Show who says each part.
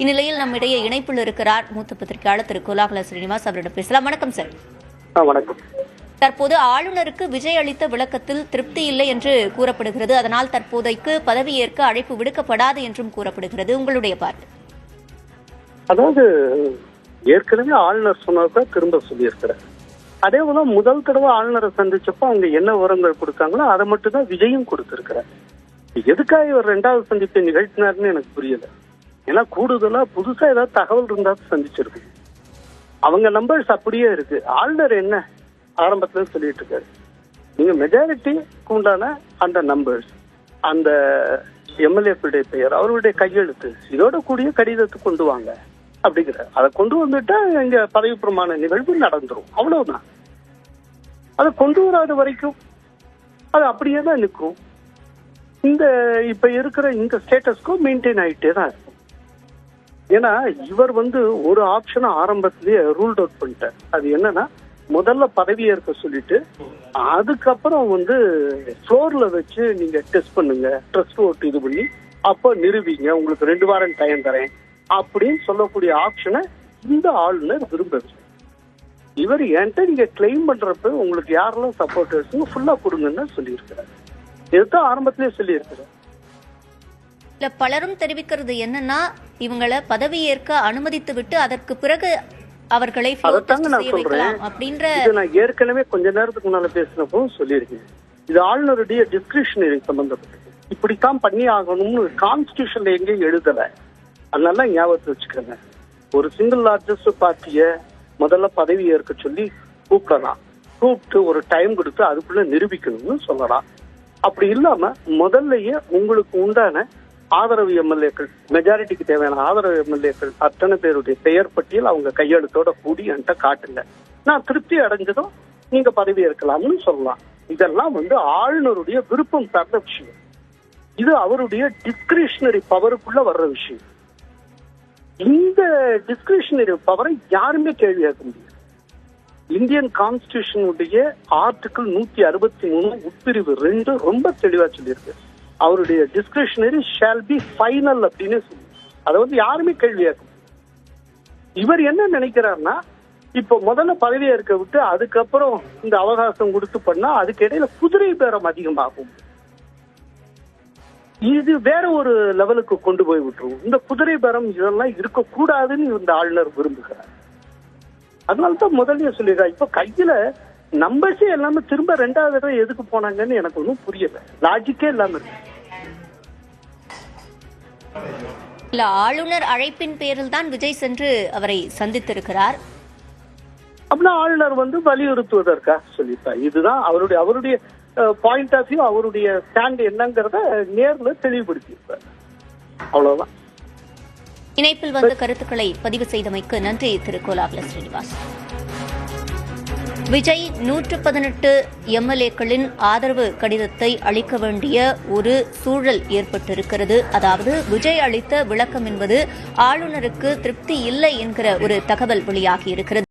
Speaker 1: இந்நிலையில் நம்மிடையே இணைப்பில் இருக்கிறார் மூத்த பத்திரிகையாளர் திரு கோலாகல ஸ்ரீனிவாஸ். அவரிடம் பேசலாம். வணக்கம் சார்.
Speaker 2: வணக்கம்.
Speaker 1: தற்போது ஆளுநருக்கு விஜய் அளித்த விளக்கத்தில் திருப்தி இல்லை என்று கூறப்படுகிறது. அதனால் தற்போதைக்கு பதவியேற்க அழைப்பு விடுக்கப்படாது என்றும் கூறப்படுகிறது. உங்களுடைய பார்வை?
Speaker 2: அதாவது ஏற்கனவே ஆளுநர் சொன்னதான் திரும்ப சொல்லியிருக்கிறார். அதே போல முதல் தடவை ஆளுநரை சந்திச்சப்போ அவங்க என்ன விவரங்கள் கொடுத்தாங்களோ அதை மட்டும் தான் விஜயும் கொடுத்திருக்கிறார். எதுக்காக இவர் இரண்டாவது சந்திப்பை நிகழ்த்தினார்னு எனக்கு புரியல. ஏன்னா கூடுதலா புதுசா ஏதாவது தகவல் இருந்தா சந்திச்சிருக்கு. அவங்க நம்பர்ஸ் அப்படியே இருக்கு. ஆளுநர் என்ன ஆரம்பத்துல சொல்லிட்டு இருக்காரு, நீங்க மெஜாரிட்டிக்கு உண்டான அந்த நம்பர்ஸ், அந்த எம்எல்ஏக்களுடைய பெயர், அவருடைய கையெழுத்து, இதோட கூடிய கடிதத்தை கொண்டு வாங்க அப்படிங்கிற. அதை கொண்டு வந்துட்டா இங்க பதவி பிரமாண நிகழ்வு நடந்துரும். அவ்வளவுதான். அதை கொண்டு வராத வரைக்கும் அது அப்படியே தான் நிற்கும். இந்த இப்ப இருக்கிற இந்த ஸ்டேட்டஸ்க்கும் மெயின்டைன் ஆகிட்டே தான் இருக்கும். ஏன்னா இவர் ஒரு ஆப்ஷனை ஆரம்பத்திலேயே ரூல்ட் அவுட் பண்ணிட்டார். அது என்னன்னா, முதல்ல பதவியேற்க சொல்லிட்டு அதுக்கப்புறம் ஃப்ளோர்ல வச்சு நீங்க டெஸ்ட் பண்ணுங்க, ட்ரஸ்ட் ஓட்டு இது பண்ணி அப்ப நிரூபிங்க, உங்களுக்கு 2 வாரம் டைம் தரேன் அப்படின்னு சொல்லக்கூடிய ஆப்ஷனை இந்த ஆளுநர் விரும்புது. இவர் என்கிட்ட நீங்க கிளைம் பண்றப்ப உங்களுக்கு யாரெல்லாம் சப்போர்ட்டர்ஸ் ஃபுல்லா கொடுங்கன்னு சொல்லியிருக்கிறார். இதுதான் ஆரம்பத்திலேயே சொல்லியிருக்கிறார்.
Speaker 1: இல்ல, பலரும் தெரிவிக்கிறது என்னன்னா, இவங்களை பதவியேற்க அனுமதித்து விட்டு அதற்கு பிறகு அவர்களை
Speaker 2: நான் ஏற்கனவே கொஞ்ச நேரத்துக்கு முன்னால பேசினப்போ சொல்லியிருக்கேன். இது ஆளுநருடைய டிஸ்கிரிஷனரி சம்பந்தப்பட்டது. இப்படித்தான் பண்ணி ஆகணும்னு கான்ஸ்டிடியூஷன்ல எங்கேயும் எழுதல. அதனால ஞாபகத்தை வச்சுக்கோங்க. ஒரு சிங்கிள் லார்ஜஸ்ட் பார்ட்டிய முதல்ல பதவி ஏற்க சொல்லி கூப்பிடலாம். கூப்பிட்டு ஒரு டைம் கொடுத்து அதுக்குள்ள நிரூபிக்கணும்னு சொல்லலாம். அப்படி இல்லாம முதல்லயே உங்களுக்கு உண்டான ஆதரவு எம்எல்ஏக்கள், மெஜாரிட்டிக்கு தேவையான ஆதரவு எம்எல்ஏக்கள் அத்தனை பேருடைய பெயர் பட்டியல் அவங்க கையெழுத்தோட கூடி என்கிட்ட காட்டுங்க, நான் திருப்தி அடைஞ்சதும் நீங்க பதவி ஏற்கலாம்னு சொல்லலாம். இதெல்லாம் ஆளுநருடைய விருப்பம் சார்ந்த விஷயம். இது அவருடைய டிஸ்கிரிஷனரி பவருக்குள்ள வர்ற விஷயம். இந்த டிஸ்கிரிஷனரி பவரை யாருமே கேள்வி கேட்க முடியாது. இந்தியன் கான்ஸ்டிடியூஷனுடைய ஆர்டிகிள் 163 உட்பிரிவு 2 ரொம்ப தெளிவா சொல்லியிருக்கு. அவருடைய டிஸ்கிரிஷனரி ஷால் பி ஃபைனல் அப்படின்னு சொல்லி அதை யாருமே கேள்வி கேட்க. இவர் என்ன நினைக்கிறாருன்னா, இப்போ முதல்ல பதவி ஏற்க விட்டு அதுக்கப்புறம் இந்த அவகாசம் கொடுத்து பண்ணா அதுக்கு இடையில குதிரை பேரம் அதிகமாகும். இது வேற ஒரு லெவலுக்கு கொண்டு போய் விட்டுரும். இந்த குதிரை பேரம் இதெல்லாம் இருக்கக்கூடாதுன்னு இந்த ஆளுநர் விரும்புகிறார். அதனாலதான் முதல்ல சொல்லிடுறா. இப்ப கையில நம்பர்ஸே எல்லாமே திரும்ப 2வது தடவை எதுக்கு போனாங்கன்னு எனக்கு ஒன்றும் புரியல. லாஜிக்கே இல்லாம இருக்கு.
Speaker 1: இல்ல, ஆளுநர் அழைப்பின் பேரில் தான் விஜய் சென்று அவரை சந்தித்திருக்கிறார்.
Speaker 2: அப்படின்னா ஆளுநர் வலியுறுத்துவதற்காக சொல்லிட்டார். இதுதான் அவருடைய பாயிண்ட் ஆஃப் வியூ, அவருடைய ஸ்டாண்ட் என்னங்கிறத நேர்ல தெளிவுபடுத்தியிருப்பார். அவ்வளவுதான்.
Speaker 1: இணைப்பில் கருத்துக்களை பதிவு செய்தமைக்கு நன்றி திரு கோலாகல ஸ்ரீனிவாஸ். விஜய் 118 எம்எல்ஏக்களின் ஆதரவு கடிதத்தை அளிக்க வேண்டிய ஒரு சூழல் ஏற்பட்டிருக்கிறது. அதாவது விஜய் அளித்த விளக்கம் என்பது ஆளுநருக்கு திருப்தி இல்லை என்கிற ஒரு தகவல் வெளியாகியிருக்கிறது.